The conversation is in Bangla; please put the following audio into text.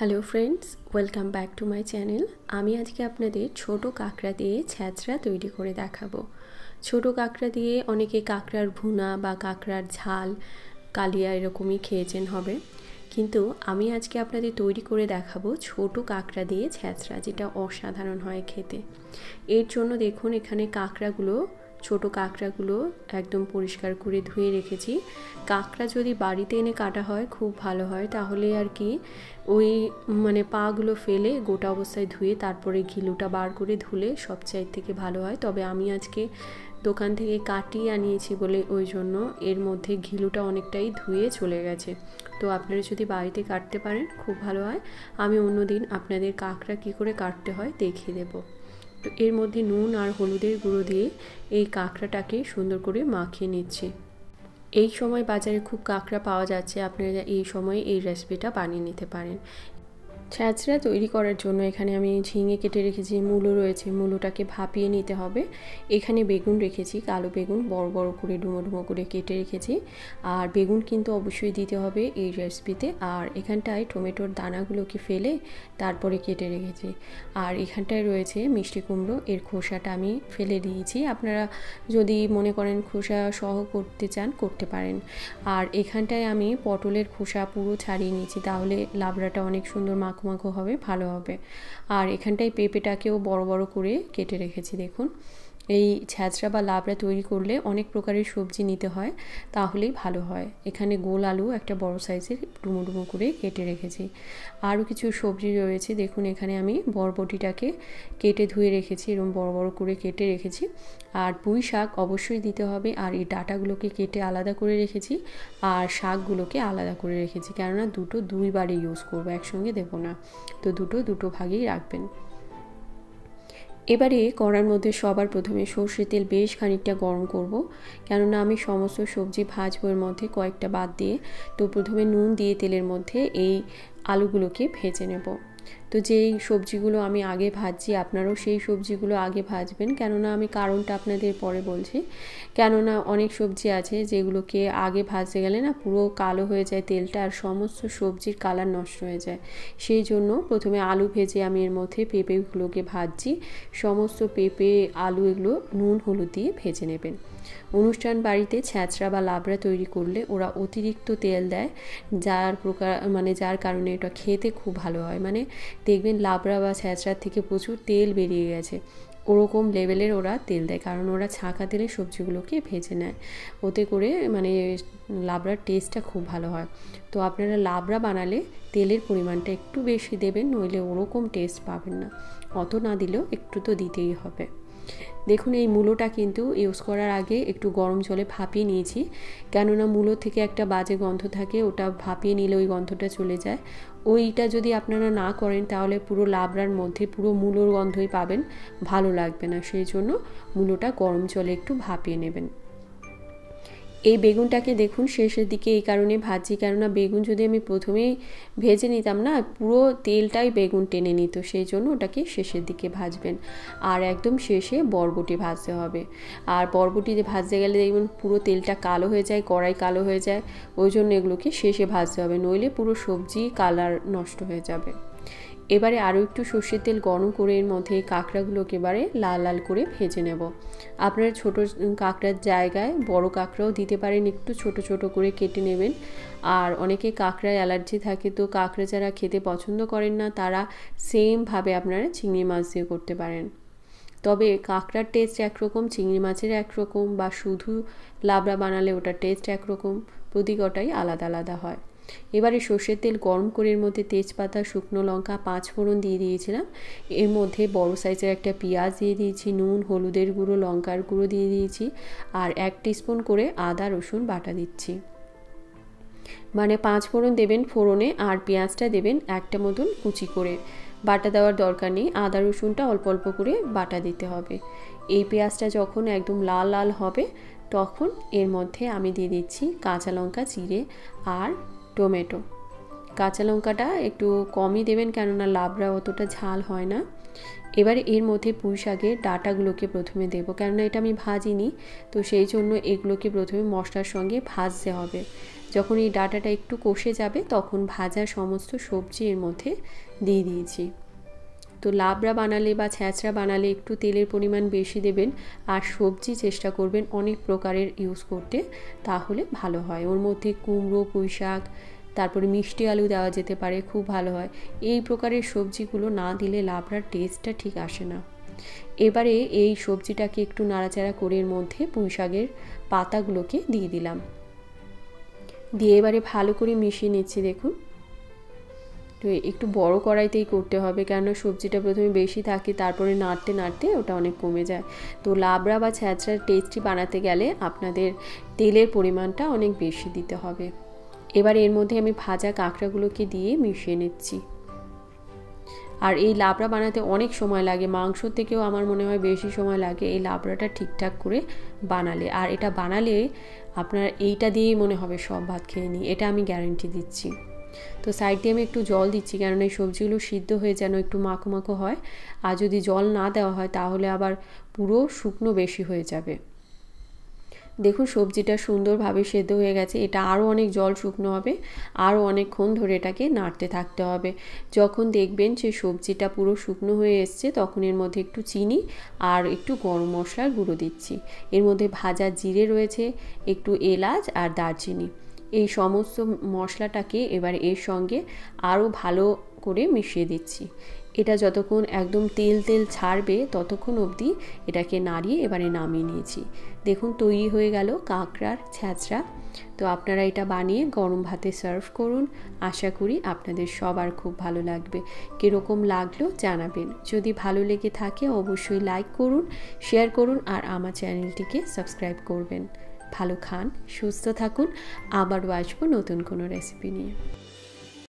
Hello friends welcome back to my channel. आमी आज के आपनादेर छोटो काकड़ा दिए छ्याचड़ा तैरी करे देखाबो। छोटो काकड़ा दिए अनेके काकड़ार भुना बा काकड़ार झाल कालिया एरकमई खेयेछेन हबे, किन्तु आमी आज के आपनादेर तैरी करे देखाबो छोटो काकड़ा दिए छ्याचड़ा, जेटा असाधारण हय खेते। एर जोन्नो देखुन एखाने काकड़ागुलो छोटो काकड़ागुलो एकदम परिष्कार करे धुए रेखेछि। काकड़ा यदि बाड़ीते एने काटा हय खूब भालो हय, ताहले आर कि ओई माने पागुलो फेले गोटा अवस्थाय धुए तारपरे घिलुटा बार करे धुले सबचाइते भालो हय। तबे आमी आजके दोकान थेके काटिये आनिয়েছি बोले ओई जोन्नो एर मध्य घिलुटा अनेकटाई धुए चले गेছে। तो आपनारा यदि बाड़ीते काटते पारेन खूब भालो हय। आमी अन्यदिन आपनादेर काकड़ा कि करे काटते हय देखिए देब। तो एर मध्य नुन और हलुदेर गुঁড়ো दिए এই কাঁকড়াটাকে সুন্দর করে মাখিয়ে নিচ্ছি। এই সময় বাজারে খুব কাঁকড়া পাওয়া যাচ্ছে, আপনারা এই সময় এই রেসিপিটা বানিয়ে নিতে পারেন। ছ্যাঁচড়া তৈরি করার জন্য এখানে আমি ঝিঙে কেটে রেখেছি, মূলো রয়েছে, মূলোটাকে ভাপিয়ে নিতে হবে। এখানে বেগুন রেখেছি, কালো বেগুন বড় বড় করে ডুমো ডুমো করে কেটে রেখেছি। আর বেগুন কিন্তু অবশ্যই দিতে হবে এই রেসিপিতে। আর এখানটায় টমেটোর দানাগুলোকে ফেলে তারপরে কেটে রেখেছি। আর এখানটায় রয়েছে মিষ্টি কুমড়ো, এর খোসাটা আমি ফেলে দিয়েছি। আপনারা যদি মনে করেন খোসা সহ করতে চান করতে পারেন। আর এখানটায় আমি পটলের খোসা পুরো ছাড়িয়ে নিয়েছি, তাহলে লাবড়াটা অনেক সুন্দর মাখো মাখো হবে, ভালো হবে। আর এখানটায় পেঁপেটাকেও বড় বড় করে কেটে রেখেছি। দেখুন এই ছ্যাঁচড়া বা লাবড়া তৈরি করলে অনেক প্রকারের সবজি নিতে হয়, তাহলেই ভালো হয়। এখানে গোল আলু একটা বড় সাইজের ডুমো ডুমো করে কেটে রেখেছি। আরও কিছু সবজি রয়েছে, দেখুন এখানে আমি বরবটিটাকে কেটে ধুয়ে রেখেছি, এরকম বড় বড় করে কেটে রেখেছি। আর পুঁই শাক অবশ্যই দিতে হবে। আর এই ডাঁটাগুলোকে কেটে আলাদা করে রেখেছি, আর শাকগুলোকে আলাদা করে রেখেছি, কেননা দুটো দুইবারে ইউজ করবো, একসঙ্গে দেবো না। তো দুটো ভাগেই রাখবেন। এবারে কড়ার মধ্যে সবার প্রথমে সর্ষের তেল বেশ খানিকটা গরম করব, কেননা আমি সমস্ত সবজি ভাজবো এর মধ্যে কয়েকটা বাদ দিয়ে। তো প্রথমে নুন দিয়ে তেলের মধ্যে এই আলুগুলোকে ভেজে নেব। তো যেই সবজিগুলো আমি আগে ভাজছি আপনারাও সেই সবজিগুলো আগে ভাজবেন, কেননা আমি কারণটা আপনাদের পরে বলছি। কেননা অনেক সবজি আছে যেগুলোকে আগে ভাজতে গেলে না পুরো কালো হয়ে যায় তেলটা, আর সমস্ত সবজির কালার নষ্ট হয়ে যায়। সেই জন্য প্রথমে আলু ভেজে আমি এর মধ্যে পেঁপেগুলোকে ভাজছি। সমস্ত পেঁপে আলু এগুলো নুন হলুদ দিয়ে ভেজে নেবেন। অনুষ্ঠান বাড়িতে ছ্যাঁচড়া বা লাবড়া তৈরি করলে ওরা অতিরিক্ত তেল দেয়, যার কারণে এটা খেতে খুব ভালো হয়। মানে দেখবেন লাবড়া বা ছ্যাঁচড়ার থেকে প্রচুর তেল বেরিয়ে গেছে, ওরকম লেভেলের ওরা তেল দেয়, কারণ ওরা ছাঁকা তেলে সবজিগুলোকে ভেজে নেয়। ওতে করে লাবড়ার টেস্টটা খুব ভালো হয়। তো আপনারা লাবড়া বানালে তেলের পরিমাণটা একটু বেশি দেবেন, নইলে ওরকম টেস্ট পাবেন না। অত না দিলেও একটু তো দিতেই হবে। দেখুন এই মূলোটা কিন্তু ইউজ করার আগে একটু গরম জলে ভাপিয়ে নিয়েছি, কেননা মূলো থেকে একটা বাজে গন্ধ থাকে, ওটা ভাপিয়ে নিলে ওই গন্ধটা চলে যায়। ওইটা যদি আপনারা না করেন তাহলে পুরো লাবড়ার মধ্যে পুরো মূলোর গন্ধই পাবেন, ভালো লাগবে না। সেই জন্য মূলোটা গরম জলে একটু ভাপিয়ে নেবেন। এই বেগুনটাকে দেখুন শেষের দিকে এই কারণে ভাজি, কেননা বেগুন যদি আমি প্রথমেই ভেজে নিতাম না পুরো তেলটাই বেগুন টেনে নিত, সেই জন্য ওটাকে শেষের দিকে ভাজবেন। আর একদম শেষে বরবটি ভাজতে হবে। আর বরবটিতে ভাজতে গেলে দেখবেন পুরো তেলটা কালো হয়ে যায়, কড়াই কালো হয়ে যায়, ওই জন্য এগুলোকে শেষে ভাজতে হবে, নইলে পুরো সবজি কালার নষ্ট হয়ে যাবে। এবারে আরও একটু সর্ষের তেল গরম করে এর মধ্যে এই কাঁকড়াগুলোকে এবারে লাল লাল করে ভেজে নেব। আপনারা ছোটো কাঁকড়ার জায়গায় বড় কাঁকড়াও দিতে পারেন, একটু ছোট ছোট করে কেটে নেবেন। আর অনেকে কাঁকড়ার অ্যালার্জি থাকে, তো কাঁকড়া যারা খেতে পছন্দ করেন না তারা সেমভাবে আপনারা চিংড়ি মাছ দিয়ে করতে পারেন। তবে কাঁকড়ার টেস্ট একরকম, চিংড়ি মাছের একরকম, বা শুধু লাবড়া বানালে ওটার টেস্ট একরকম, প্রতিকটাই আলাদা আলাদা হয়। এবারে সর্ষের তেল গরম করে এর মধ্যে তেজপাতা, শুকনো লঙ্কা, 5 ফোড়ন দিয়ে দিয়েছিলাম। এর মধ্যে বড় সাইজের একটা পেঁয়াজ দিয়ে দিয়েছি, নুন হলুদের গুঁড়ো লঙ্কার গুঁড়ো দিয়ে দিয়েছি, আর 1 টিস্পুন করে আদা রসুন বাটা দিচ্ছি। মানে 5 ফোড়ন দেবেন ফোড়নে, আর পেঁয়াজটা দেবেন একটা মতন কুচি করে, বাটা দেওয়ার দরকার নেই। আদা রসুনটা অল্প অল্প করে বাটা দিতে হবে। এই পেঁয়াজটা যখন একদম লাল লাল হবে তখন এর মধ্যে আমি দিয়ে দিচ্ছি কাঁচা লঙ্কা চিড়ে আর টমেটো। কাঁচা লঙ্কাটা একটু কমই দেবেন, কেননা লাবড়া অতটা ঝাল হয় না। এবারে এর মধ্যে পুঁই শাকের ডাঁটাগুলোকে প্রথমে দেব, কেননা এটা আমি ভাজিনি, তো সেই জন্য এগুলোকে প্রথমে মশলার সঙ্গে ভাজতে হবে। যখন এই ডাঁটাটা একটু কষে যাবে তখন ভাজা সমস্ত সবজি এর মধ্যে দিয়ে দিয়েছি। তো লাবড়া বানালে বা ছ্যাঁচড়া বানালে একটু তেলের পরিমাণ বেশি দেবেন, আর সবজি চেষ্টা করবেন অনেক প্রকারের ইউজ করতে, তাহলে ভালো হয়। ওর মধ্যে কুমড়ো, পুঁই শাক, তারপরে মিষ্টি আলু দেওয়া যেতে পারে, খুব ভালো হয়। এই প্রকারের সবজিগুলো না দিলে লাবড়ার টেস্টটা ঠিক আসে না। এবারে এই সবজিটাকে একটু নাড়াচাড়া করে এর মধ্যে পুঁই শাকের পাতাগুলোকে দিয়ে দিলাম, দিয়ে এবারে ভালো করে মিশিয়ে নিচ্ছি। দেখুন, তো একটু বড় কড়াইতেই করতে হবে, কেননা সবজিটা প্রথমে বেশি থাকে, তারপরে নাড়তে নাড়তে ওটা অনেক কমে যায়। তো লাবড়া বা ছ্যাঁচড়ার টেস্টি বানাতে গেলে আপনাদের তেলের পরিমাণটা অনেক বেশি দিতে হবে। এবার এর মধ্যে আমি ভাজা কাঁকড়াগুলোকে দিয়ে মিশিয়ে নিচ্ছি। আর এই লাবড়া বানাতে অনেক সময় লাগে, মাংস থেকেও আমার মনে হয় বেশি সময় লাগে এই লাবড়াটা ঠিকঠাক করে বানালে। আর এটা বানালে আপনার এইটা দিয়েই মনে হবে সব ভাত খেয়ে নিই, এটা আমি গ্যারান্টি দিচ্ছি। তো সাইড দিয়ে আমি একটু জল দিচ্ছি, কারণ এই সবজিগুলো সিদ্ধ হয়ে যেন একটু মাখো মাখো হয়। আর যদি জল না দেওয়া হয় তাহলে আবার পুরো শুকনো বেশি হয়ে যাবে। দেখুন সবজিটা সুন্দরভাবে সেদ্ধ হয়ে গেছে। এটা আরও অনেক জল শুকনো হবে, আরও অনেকক্ষণ ধরে এটাকে নাড়তে থাকতে হবে। যখন দেখবেন যে সবজিটা পুরো শুকনো হয়ে এসছে, তখন এর মধ্যে একটু চিনি আর একটু গরম মশলার গুঁড়ো দিচ্ছি। এর মধ্যে ভাজা জিরে রয়েছে, একটু এলাচ আর দারচিনি। এই সমস্ত মশলাটাকে এবার এর সঙ্গে আরও ভালো করে মিশিয়ে দিচ্ছি। এটা যতক্ষণ একদম তেল তেল ছাড়বে ততক্ষণ অবধি এটাকে নাড়িয়ে এবারে নামিয়ে নিয়েছি। দেখুন তৈরি হয়ে গেল কাঁকড়ার ছ্যাঁচড়া। তো আপনারা এটা বানিয়ে গরম ভাতে সার্ভ করুন, আশা করি আপনাদের সবার খুব ভালো লাগবে। কীরকম লাগলো জানাবেন। যদি ভালো লেগে থাকে অবশ্যই লাইক করুন, শেয়ার করুন আর আমার চ্যানেলটিকে সাবস্ক্রাইব করবেন। ভালো খান, সুস্থ থাকুন, আবারও আসবো নতুন কোনো রেসিপি নিয়ে।